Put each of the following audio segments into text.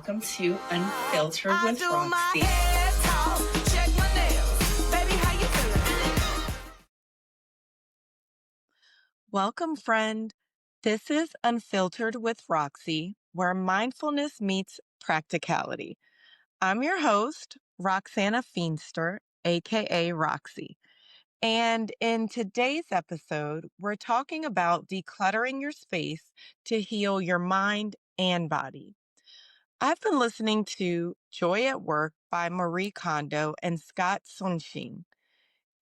welcome to Unfiltered I with do my Roxy. hair talk, check my nails. Baby, how you feeling? Welcome, friend. This is Unfiltered with Roxy, where mindfulness meets practicality. I'm your host, Roxana Feenster, aka Roxy. And in today's episode, we're talking about decluttering your space to heal your mind and body. I've been listening to Joy at Work by Marie Kondo and Scott Sonenshein.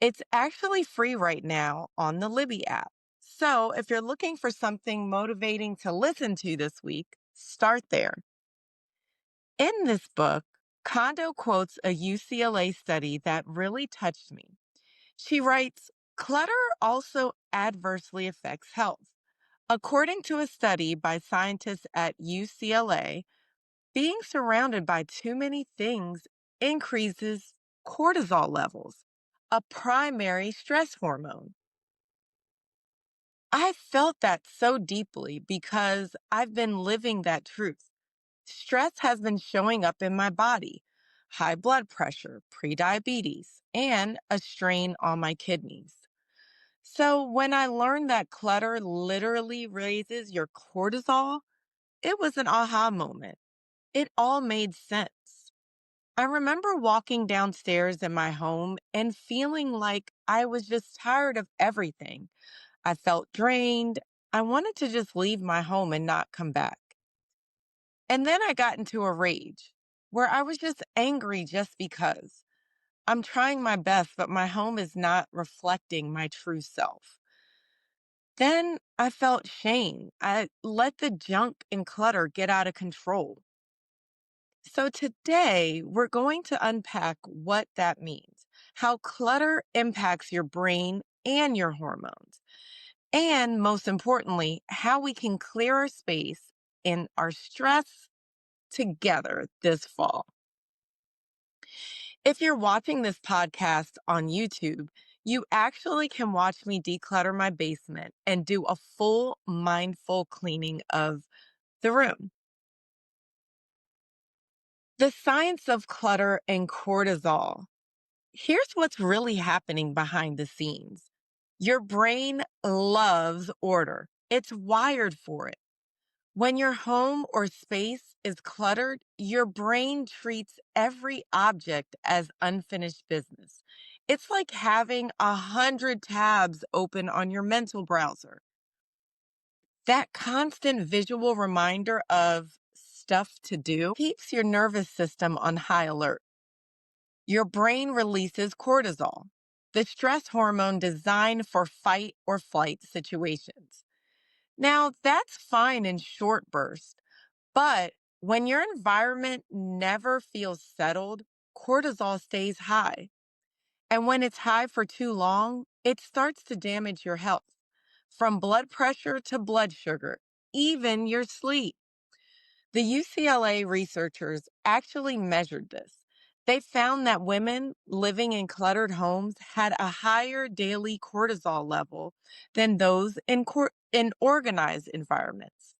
It's actually free right now on the Libby app. So if you're looking for something motivating to listen to this week, start there. In this book, Kondo quotes a UCLA study that really touched me. She writes, clutter also adversely affects health. According to a study by scientists at UCLA, being surrounded by too many things increases cortisol levels, a primary stress hormone. I felt that so deeply because I've been living that truth. Stress has been showing up in my body, high blood pressure, prediabetes, and a strain on my kidneys. So when I learned that clutter literally raises your cortisol, it was an aha moment. It all made sense. I remember walking downstairs in my home and feeling like I was just tired of everything. I felt drained. I wanted to just leave my home and not come back. And then I got into a rage where I was just angry just because. I'm trying my best, but my home is not reflecting my true self. Then I felt shame. I let the junk and clutter get out of control. So today we're going to unpack what that means, how clutter impacts your brain and your hormones, and most importantly, how we can clear our space and our stress together this fall. If you're watching this podcast on YouTube, you actually can watch me declutter my basement and do a full mindful cleaning of the room. The science of clutter and cortisol. Here's what's really happening behind the scenes. Your brain loves order. It's wired for it. When your home or space is cluttered, your brain treats every object as unfinished business. It's like having 100 tabs open on your mental browser. That constant visual reminder of stuff to do keeps your nervous system on high alert. Your brain releases cortisol, the stress hormone designed for fight or flight situations. Now, that's fine in short bursts, but when your environment never feels settled, cortisol stays high. And when it's high for too long, it starts to damage your health, from blood pressure to blood sugar, even your sleep. The UCLA researchers actually measured this. They found that women living in cluttered homes had a higher daily cortisol level than those in organized environments.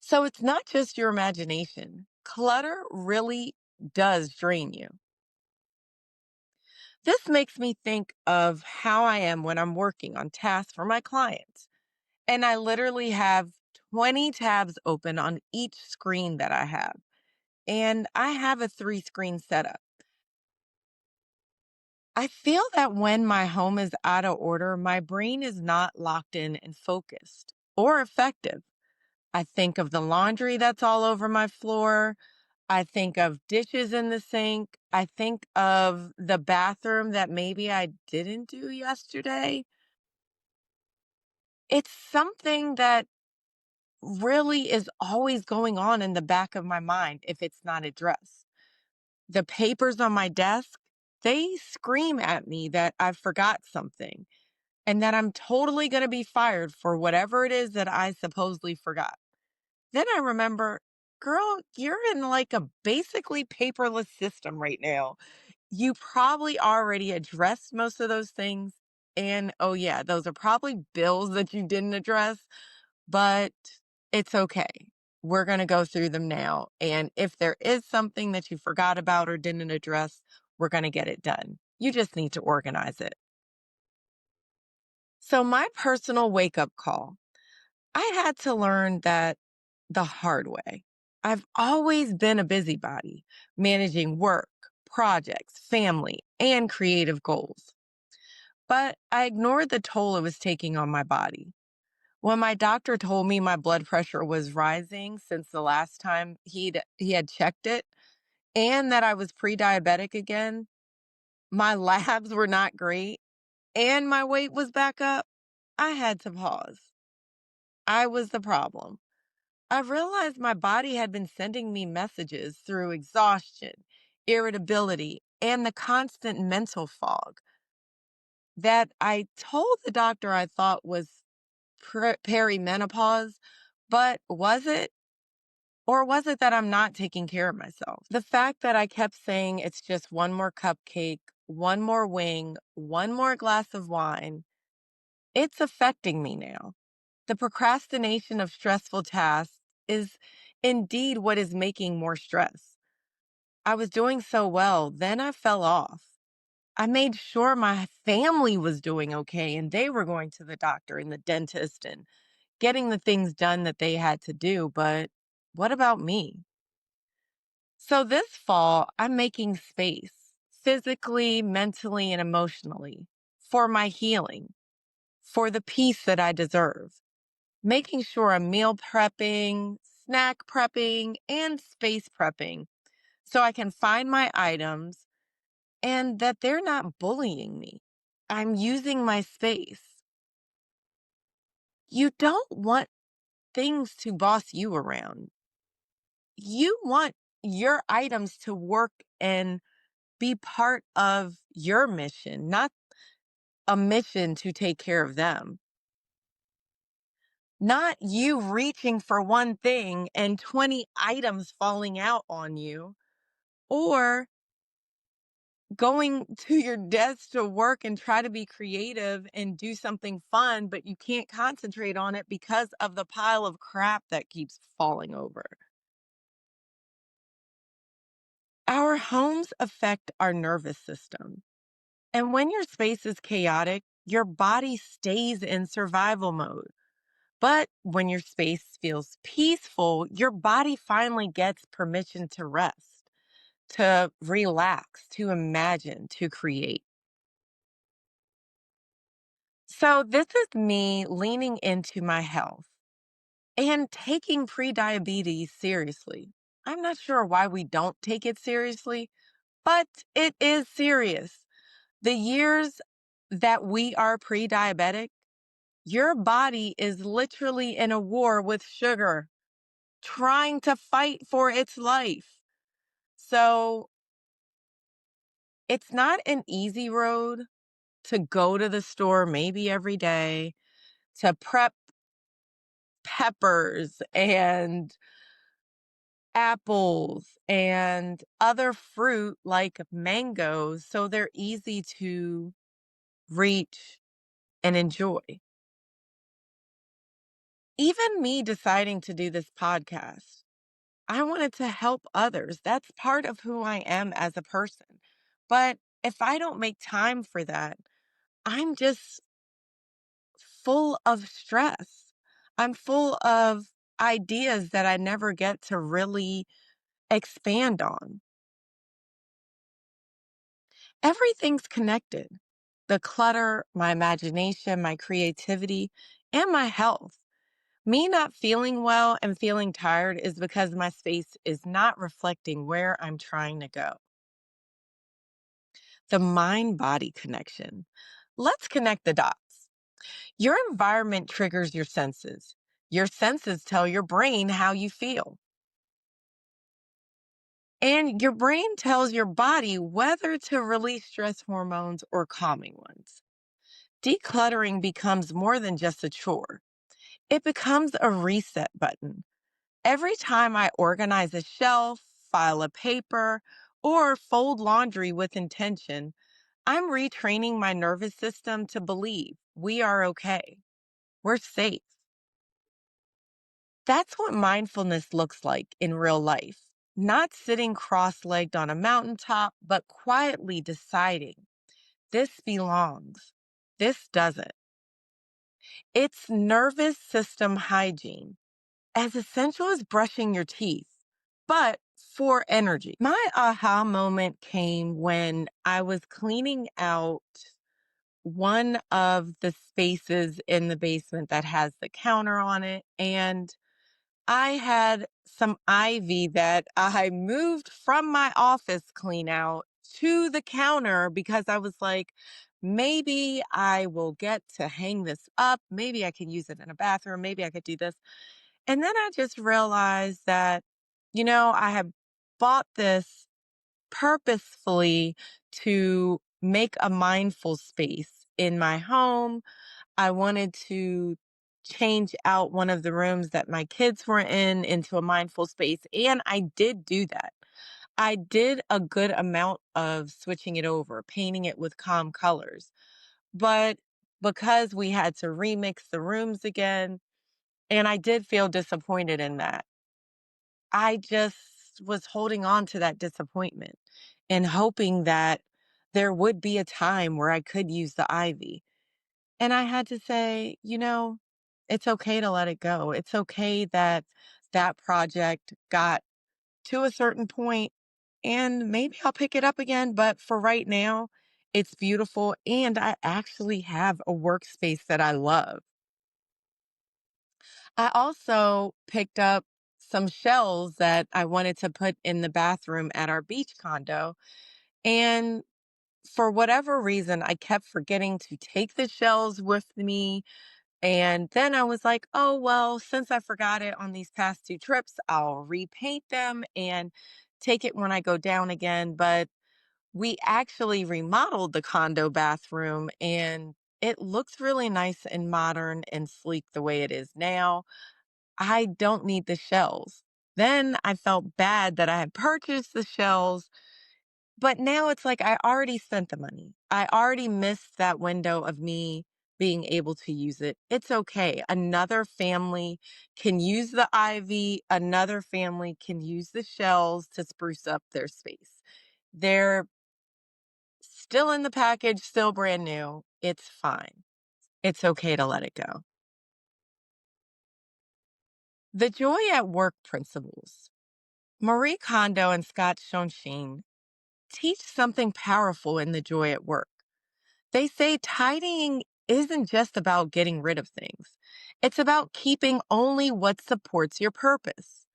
So it's not just your imagination. Clutter really does drain you. This makes me think of how I am when I'm working on tasks for my clients. And I literally have 20 tabs open on each screen that I have. And I have a 3-screen setup. I feel that when my home is out of order, my brain is not locked in and focused or effective. I think of the laundry that's all over my floor. I think of dishes in the sink. I think of the bathroom that maybe I didn't do yesterday. It's something that really is always going on in the back of my mind if it's not addressed. The papers on my desk, they scream at me that I forgot something and that I'm totally going to be fired for whatever it is that I supposedly forgot. Then I remember, girl, you're in like a basically paperless system right now. You probably already addressed most of those things. And oh, yeah, those are probably bills that you didn't address, but it's okay. we're going to go through them now. And if there is something that you forgot about or didn't address, we're going to get it done. You just need to organize it. So, my personal wake up call, I had to learn that the hard way. I've always been a busybody, managing work, projects, family, and creative goals. But I ignored the toll it was taking on my body. When my doctor told me my blood pressure was rising since the last time he had checked it and that I was pre-diabetic again, my labs were not great, and my weight was back up, I had to pause. I was the problem. I realized my body had been sending me messages through exhaustion, irritability, and the constant mental fog that I told the doctor I thought was perimenopause, but was it? Or was it that I'm not taking care of myself? The fact that I kept saying it's just one more cupcake, one more wing, one more glass of wine, it's affecting me now. The procrastination of stressful tasks is indeed what is making more stress. I was doing so well, then I fell off. I made sure my family was doing okay and they were going to the doctor and the dentist and getting the things done that they had to do. But what about me? So this fall, I'm making space physically, mentally, and emotionally for my healing, for the peace that I deserve. Making sure I'm meal prepping, snack prepping, and space prepping so I can find my items and that they're not bullying me. I'm using my space. You don't want things to boss you around. You want your items to work and be part of your mission, not a mission to take care of them. Not you reaching for one thing and 20 items falling out on you, or going to your desk to work and try to be creative and do something fun, but you can't concentrate on it because of the pile of crap that keeps falling over. Our homes affect our nervous system. And when your space is chaotic, your body stays in survival mode. But when your space feels peaceful, your body finally gets permission to rest, to relax, to imagine, to create. So, this is me leaning into my health and taking prediabetes seriously. I'm not sure why we don't take it seriously, but it is serious. The years that we are pre diabetic, your body is literally in a war with sugar, trying to fight for its life. So it's not an easy road to go to the store maybe every day to prep peppers and apples and other fruit like mangoes so they're easy to reach and enjoy. Even me deciding to do this podcast, I wanted to help others. That's part of who I am as a person. But if I don't make time for that, I'm just full of stress. I'm full of ideas that I never get to really expand on. Everything's connected. The clutter, my imagination, my creativity, and my health. Me not feeling well and feeling tired is because my space is not reflecting where I'm trying to go. The mind body connection. Let's connect the dots. Your environment triggers your senses. Your senses tell your brain how you feel. And your brain tells your body whether to release stress hormones or calming ones. Decluttering becomes more than just a chore, it becomes a reset button. Every time I organize a shelf, file a paper, or fold laundry with intention, I'm retraining my nervous system to believe we are okay. We're safe. That's what mindfulness looks like in real life. Not sitting cross legged on a mountaintop, but quietly deciding this belongs, this doesn't. It's nervous system hygiene, as essential as brushing your teeth, but for energy. My aha moment came when I was cleaning out one of the spaces in the basement that has the counter on it. And I had some ivy that I moved from my office clean out to the counter because I was like, maybe I will get to hang this up. Maybe I could use it in a bathroom. Maybe I could do this. And then I just realized that, I had bought this purposefully to make a mindful space in my home. I wanted to change out one of the rooms that my kids were in into a mindful space. And I did do that. I did a good amount of switching it over, painting it with calm colors. But because we had to remix the rooms again, and I did feel disappointed in that, I just was holding on to that disappointment and hoping that there would be a time where I could use the ivy. And I had to say, it's okay to let it go. It's okay that that project got to a certain point and maybe I'll pick it up again. But for right now, it's beautiful. And I actually have a workspace that I love. I also picked up some shelves that I wanted to put in the bathroom at our beach condo. And for whatever reason, I kept forgetting to take the shelves with me. And then I was like, oh, well, since I forgot it on these past two trips, I'll repaint them and take it when I go down again. But we actually remodeled the condo bathroom and it looks really nice and modern and sleek the way it is now. I don't need the shells. Then I felt bad that I had purchased the shells, but now it's like I already spent the money. I already missed that window of me being able to use it. It's okay. Another family can use the ivy, another family can use the shells to spruce up their space. They're still in the package, still brand new. It's fine. It's okay to let it go. The joy at work principles. Marie Kondo and Scott Sonenshein teach something powerful in the joy at work. They say tidying isn't just about getting rid of things. It's about keeping only what supports your purpose.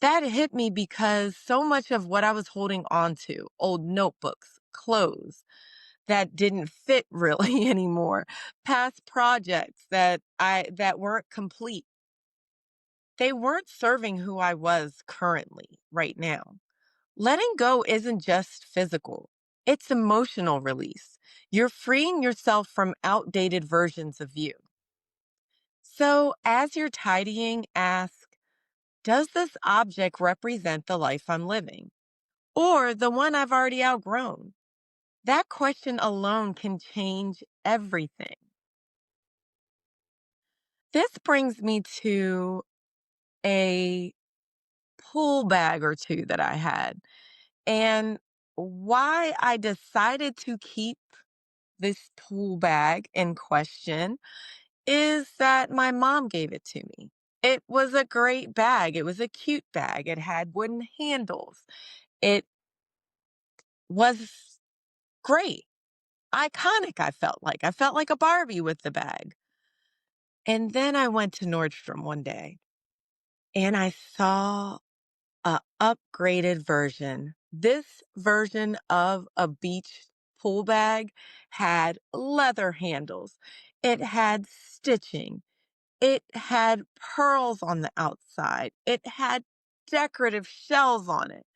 That hit me because so much of what I was holding on to, old notebooks, clothes that didn't fit really anymore, past projects that weren't complete, they weren't serving who I was currently right now. Letting go isn't just physical, it's emotional release. You're freeing yourself from outdated versions of you. So, as you're tidying, ask, does this object represent the life I'm living? Or the one I've already outgrown? That question alone can change everything. This brings me to a pool bag or two that I had. And why I decided to keep this pool bag in question is that my mom gave it to me. It was a great bag. It was a cute bag. It had wooden handles. It was great. Iconic, I felt like. I felt like a Barbie with the bag. And then I went to Nordstrom one day and I saw a upgraded version. This version of a beach pool bag had leather handles. It had stitching. It had pearls on the outside. It had decorative shells on it.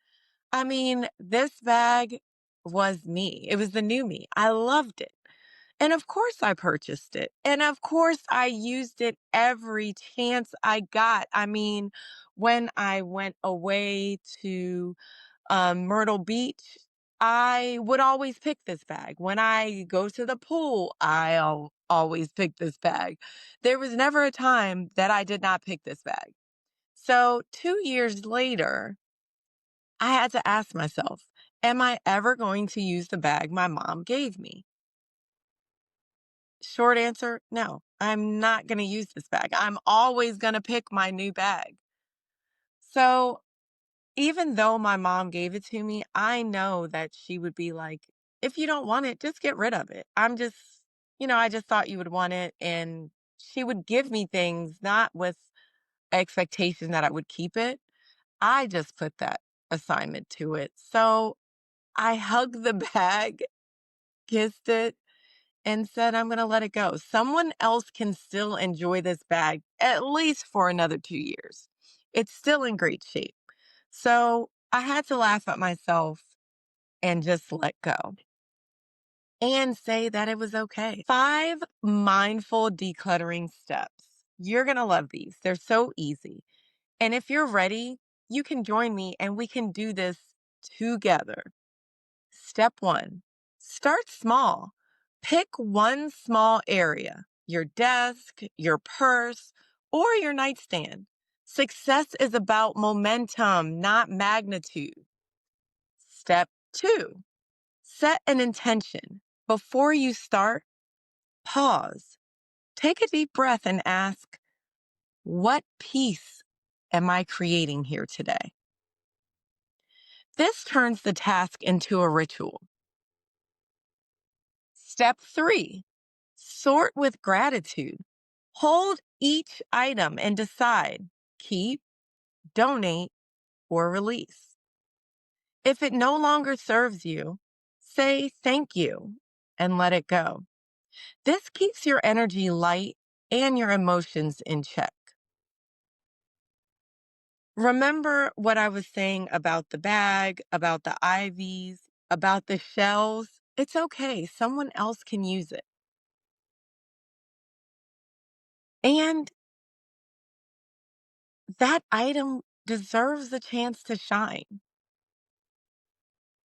I mean, this bag was me. It was the new me. I loved it. And of course I purchased it. And of course I used it every chance I got. I mean, when I went away to Myrtle Beach, I would always pick this bag. When I go to the pool, I'll always pick this bag. There was never a time that I did not pick this bag. So 2 years later, I had to ask myself, am I ever going to use the bag my mom gave me? Short answer, no, I'm not going to use this bag. I'm always going to pick my new bag. So even though my mom gave it to me, I know that she would be like, if you don't want it, just get rid of it. I just thought you would want it. And she would give me things not with expectation that I would keep it. I just put that assignment to it. So I hugged the bag, kissed it, and said, I'm going to let it go. Someone else can still enjoy this bag at least for another 2 years. It's still in great shape. So I had to laugh at myself and just let go and say that it was okay. 5 mindful decluttering steps. You're going to love these. They're so easy. And if you're ready, you can join me and we can do this together. Step 1, start small. Pick one small area, your desk, your purse, or your nightstand. Success is about momentum, not magnitude. Step 2, set an intention. Before you start, pause. Take a deep breath and ask, what peace am I creating here today? This turns the task into a ritual. Step 3, sort with gratitude. Hold each item and decide, keep, donate, or release. If it no longer serves you, say thank you and let it go. This keeps your energy light and your emotions in check. Remember what I was saying about the bag, about the IVs, about the shells? It's okay. Someone else can use it. And that item deserves a chance to shine.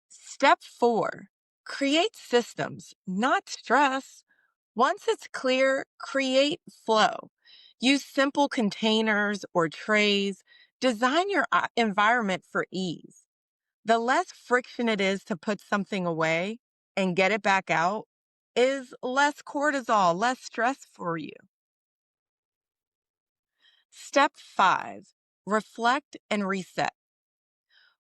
Step 4, create systems, not stress. Once it's clear, create flow. Use simple containers or trays. Design your environment for ease. The less friction it is to put something away and get it back out is less cortisol, less stress for you. Step 5, reflect and reset.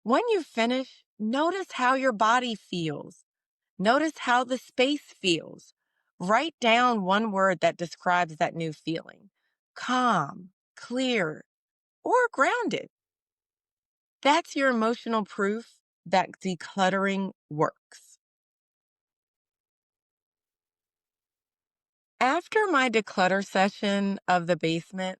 When you finish, notice how your body feels. Notice how the space feels. Write down one word that describes that new feeling: calm, clear, or grounded. That's your emotional proof that decluttering works. After my declutter session of the basement,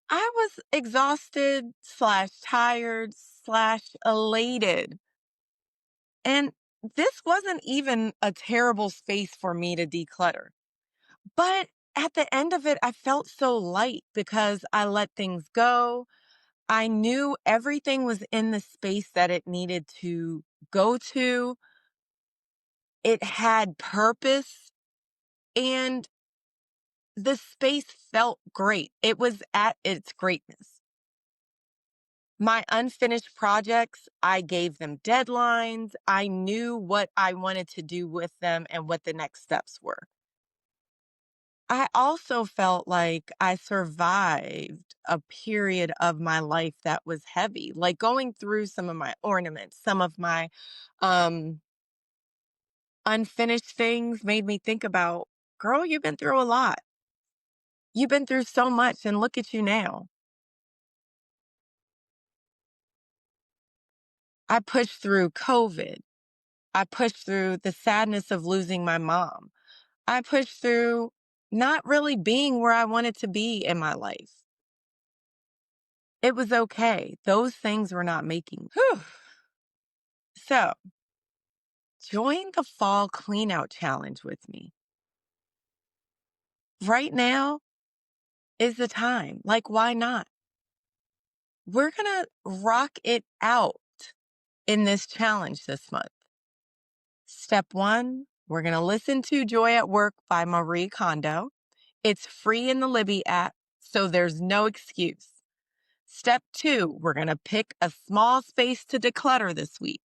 I was exhausted slash tired slash elated. And this wasn't even a terrible space for me to declutter. But at the end of it, I felt so light because I let things go. I knew everything was in the space that it needed to go to. It had purpose and the space felt great. It was at its greatness. My unfinished projects, I gave them deadlines. I knew what I wanted to do with them and what the next steps were. I also felt like I survived a period of my life that was heavy, like going through some of my ornaments, some of my um, unfinished things made me think about, girl, you've been through a lot. You've been through so much, and look at you now. I pushed through COVID. I pushed through the sadness of losing my mom. I pushed through not really being where I wanted to be in my life. It was okay. Those things were not making. Whew. So, join the fall clean out challenge with me. Right now is the time. Like, why not? We're going to rock it out in this challenge this month. Step 1, we're going to listen to Joy at Work by Marie Kondo. It's free in the Libby app, so there's no excuse. Step 2, we're going to pick a small space to declutter this week.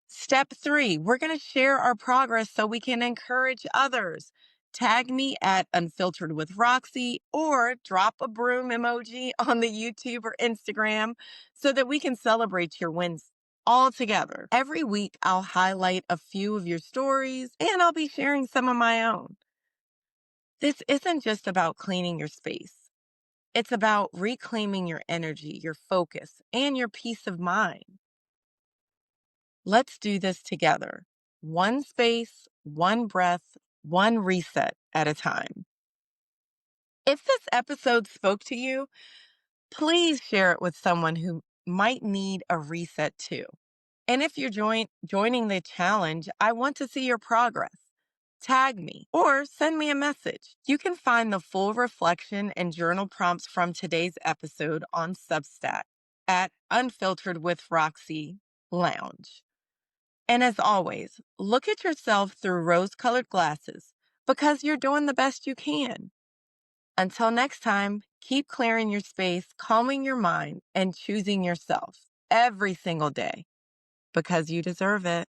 Step 3, we're going to share our progress so we can encourage others. Tag me at Unfiltered with Roxy or drop a broom emoji on the YouTube or Instagram so that we can celebrate your wins all together. Every week, I'll highlight a few of your stories and I'll be sharing some of my own. This isn't just about cleaning your space. It's about reclaiming your energy, your focus, and your peace of mind. Let's do this together. One space, one breath, one reset at a time. If this episode spoke to you, please share it with someone who might need a reset too. And if you're joining the challenge, I want to see your progress. Tag me or send me a message. You can find the full reflection and journal prompts from today's episode on Substack at Unfiltered with Roxy Lounge. And as always, look at yourself through rose-colored glasses because you're doing the best you can. Until next time, keep clearing your space, calming your mind, and choosing yourself every single day because you deserve it.